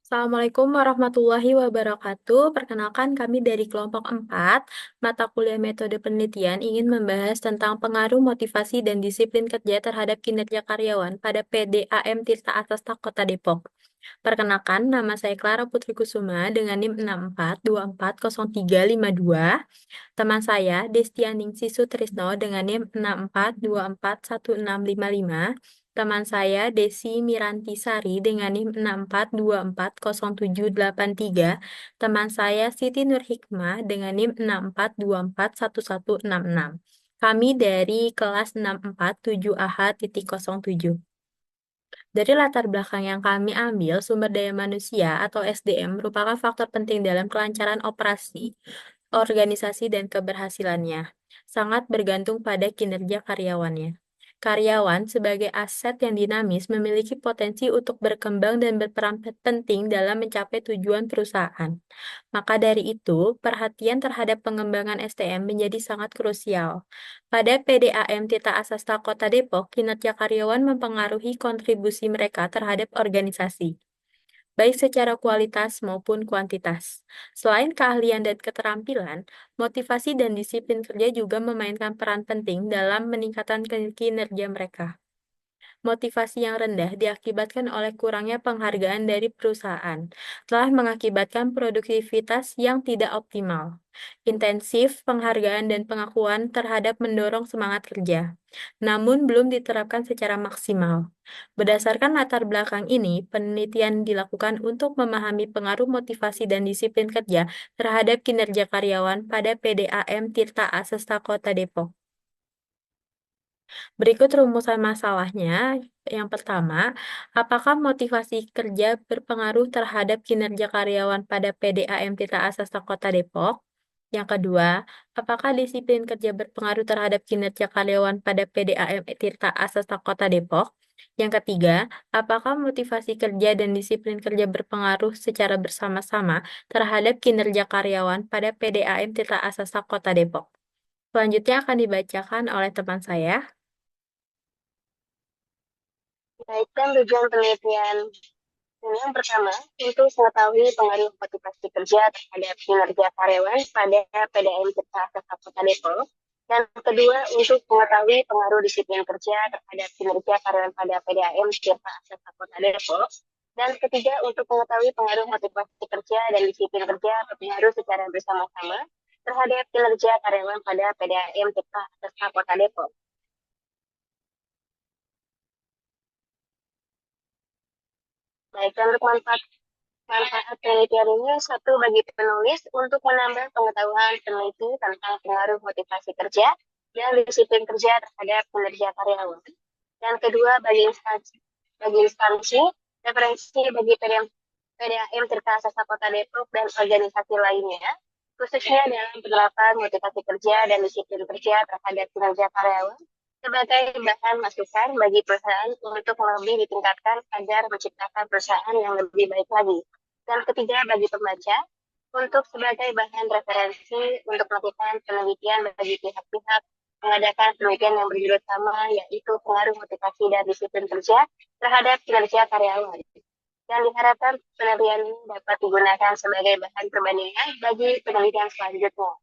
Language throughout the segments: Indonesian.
Assalamualaikum warahmatullahi wabarakatuh. Perkenalkan kami dari kelompok 4, mata kuliah metode penelitian ingin membahas tentang pengaruh motivasi dan disiplin kerja terhadap kinerja karyawan pada PDAM Tirta Asasta Kota Depok. Perkenalkan, nama saya Clara Putri Kusuma dengan NIM 64240352. Teman saya, Destianingsih Sutrisno dengan NIM 64241655. Teman saya, Desi Miranti Sari dengan NIM 64240783. Teman saya, Siti Nur Hikmah dengan NIM 64241166. Kami dari kelas 647AH.07. Dari latar belakang yang kami ambil, sumber daya manusia atau SDM merupakan faktor penting dalam kelancaran operasi, organisasi, dan keberhasilannya. Sangat bergantung pada kinerja karyawannya. Karyawan sebagai aset yang dinamis memiliki potensi untuk berkembang dan berperan penting dalam mencapai tujuan perusahaan. Maka dari itu, perhatian terhadap pengembangan SDM menjadi sangat krusial. Pada PDAM Tirta Asasta Kota Depok, kinerja karyawan mempengaruhi kontribusi mereka terhadap organisasi, baik secara kualitas maupun kuantitas. Selain keahlian dan keterampilan, motivasi dan disiplin kerja juga memainkan peran penting dalam meningkatkan kinerja mereka. Motivasi yang rendah diakibatkan oleh kurangnya penghargaan dari perusahaan, telah mengakibatkan produktivitas yang tidak optimal. Intensif penghargaan dan pengakuan terhadap mendorong semangat kerja, namun belum diterapkan secara maksimal. Berdasarkan latar belakang ini, penelitian dilakukan untuk memahami pengaruh motivasi dan disiplin kerja terhadap kinerja karyawan pada PDAM Tirta Asesta Kota Depok. Berikut rumusan masalahnya. Yang pertama, apakah motivasi kerja berpengaruh terhadap kinerja karyawan pada PDAM Tirta Asasta Kota Depok? Yang kedua, apakah disiplin kerja berpengaruh terhadap kinerja karyawan pada PDAM Tirta Asasta Kota Depok? Yang ketiga, apakah motivasi kerja dan disiplin kerja berpengaruh secara bersama-sama terhadap kinerja karyawan pada PDAM Tirta Asasta Kota Depok? Selanjutnya akan dibacakan oleh teman saya. Baik, dan tujuan penelitian ini yang pertama, untuk mengetahui pengaruh motivasi kerja terhadap kinerja karyawan pada PDAM Tirta Asasta Kota Depok. Dan kedua, untuk mengetahui pengaruh disiplin kerja terhadap kinerja karyawan pada PDAM Tirta Asasta Kota Depok. Dan ketiga, untuk mengetahui pengaruh motivasi kerja dan disiplin kerja berpengaruh secara bersama-sama terhadap kinerja karyawan pada PDAM Tirta Asasta Kota Depok. Baik, dan untuk manfaat penelitian ini satu bagi penulis untuk menambah pengetahuan peneliti tentang pengaruh motivasi kerja dan disiplin kerja terhadap kinerja karyawan. Dan kedua bagi instansi referensi bagi PDAM Tirta Asasta Kota Depok dan organisasi lainnya, khususnya dalam penerapan motivasi kerja dan disiplin kerja terhadap kinerja karyawan sebagai bahan masukan bagi perusahaan untuk lebih ditingkatkan agar menciptakan perusahaan yang lebih baik lagi. Dan ketiga, bagi pembaca, untuk sebagai bahan referensi untuk melakukan penelitian bagi pihak-pihak mengadakan penelitian yang berjudul sama, yaitu pengaruh motivasi dan disiplin kerja terhadap kinerja karyawan. Dan diharapkan penelitian ini dapat digunakan sebagai bahan perbandingan bagi penelitian selanjutnya.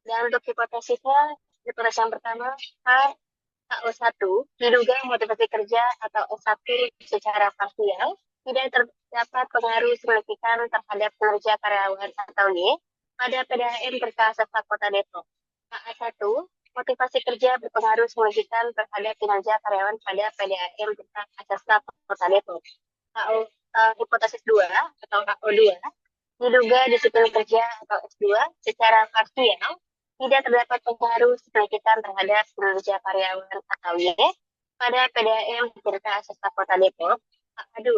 Dan untuk hipotesisnya, hipotesis yang pertama, HO1 diduga motivasi kerja atau S1 secara parsial tidak terdapat pengaruh signifikan terhadap kinerja karyawan atau Y pada PDAM Tirta Asasta Kota Depok. HA1 motivasi kerja berpengaruh signifikan terhadap kinerja karyawan pada PDAM Tirta Asasta Kota Depok. Hipotesis 2 atau HO2 diduga disiplin kerja atau S2 secara parsial tidak terdapat pengaruh signifikan terhadap kinerja karyawan atau Y pada PDAM Tirta Asasta Kota Depok. A2,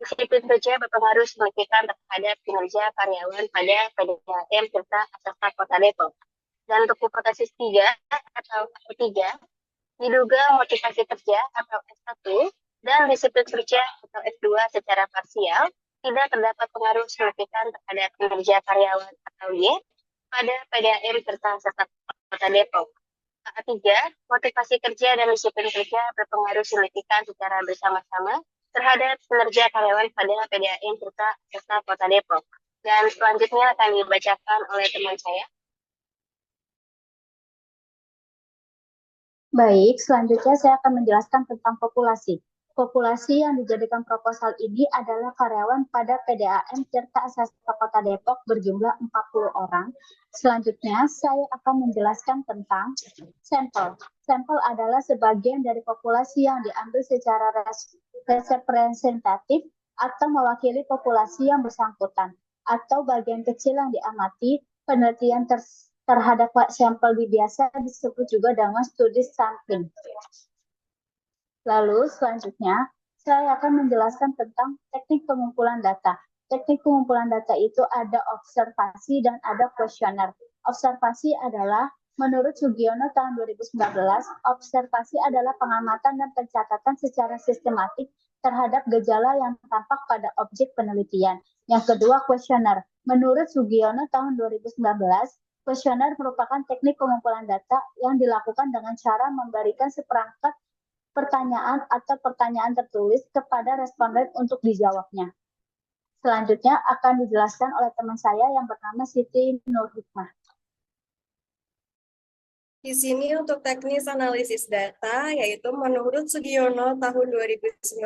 disiplin kerja berpengaruh signifikan terhadap kinerja karyawan pada PDAM Tirta Asasta Kota Depok. Dan untuk hipotesis 3 atau A3, diduga motivasi kerja atau S1 dan disiplin kerja atau S2 secara parsial tidak terdapat pengaruh signifikan terhadap kinerja karyawan atau Y pada PDAM Tirta Asasta Kota Depok. A3, motivasi kerja dan disiplin kerja berpengaruh signifikan secara bersama-sama terhadap kinerja karyawan pada PDAM serta Kota Depok. Dan selanjutnya akan dibacakan oleh teman saya. Baik, selanjutnya saya akan menjelaskan tentang populasi. Populasi yang dijadikan proposal ini adalah karyawan pada PDAM Tirta Sastra Kota Depok berjumlah 40 orang. Selanjutnya, saya akan menjelaskan tentang sampel. Sampel adalah sebagian dari populasi yang diambil secara representatif atau mewakili populasi yang bersangkutan, atau bagian kecil yang diamati. Penelitian terhadap sampel biasa disebut juga dengan studi sampling. Lalu selanjutnya, saya akan menjelaskan tentang teknik pengumpulan data. Teknik pengumpulan data itu ada observasi dan ada kuesioner. Observasi adalah, menurut Sugiono tahun 2019, observasi adalah pengamatan dan pencatatan secara sistematik terhadap gejala yang tampak pada objek penelitian. Yang kedua, kuesioner. Menurut Sugiono tahun 2019, kuesioner merupakan teknik pengumpulan data yang dilakukan dengan cara memberikan seperangkat pertanyaan atau pertanyaan tertulis kepada responden untuk dijawabnya. Selanjutnya akan dijelaskan oleh teman saya yang bernama Siti Nur Hikmah. Di sini untuk teknis analisis data, yaitu menurut Sugiono tahun 2019,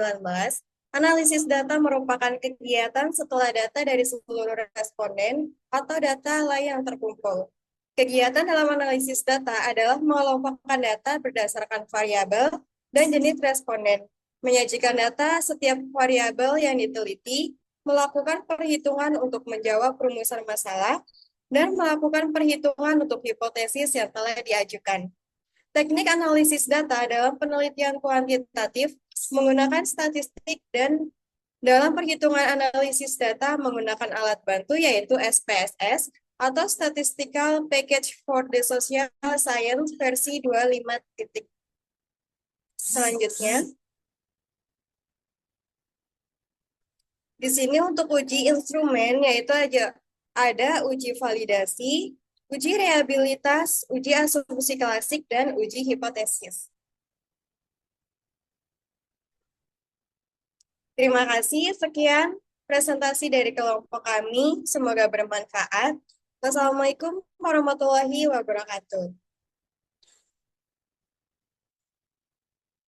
analisis data merupakan kegiatan setelah data dari seluruh responden atau data lain yang terkumpul. Kegiatan dalam analisis data adalah mengelompokkan data berdasarkan variabel dan jenis responden, menyajikan data setiap variabel yang diteliti, melakukan perhitungan untuk menjawab rumusan masalah, dan melakukan perhitungan untuk hipotesis yang telah diajukan. Teknik analisis data dalam penelitian kuantitatif menggunakan statistik dan dalam perhitungan analisis data menggunakan alat bantu yaitu SPSS atau Statistical Package for the Social Science versi 25. Selanjutnya, di sini untuk uji instrumen yaitu ada uji validasi, uji reliabilitas, uji asumsi klasik, dan uji hipotesis. Terima kasih, sekian presentasi dari kelompok kami. Semoga bermanfaat. Wassalamualaikum warahmatullahi wabarakatuh.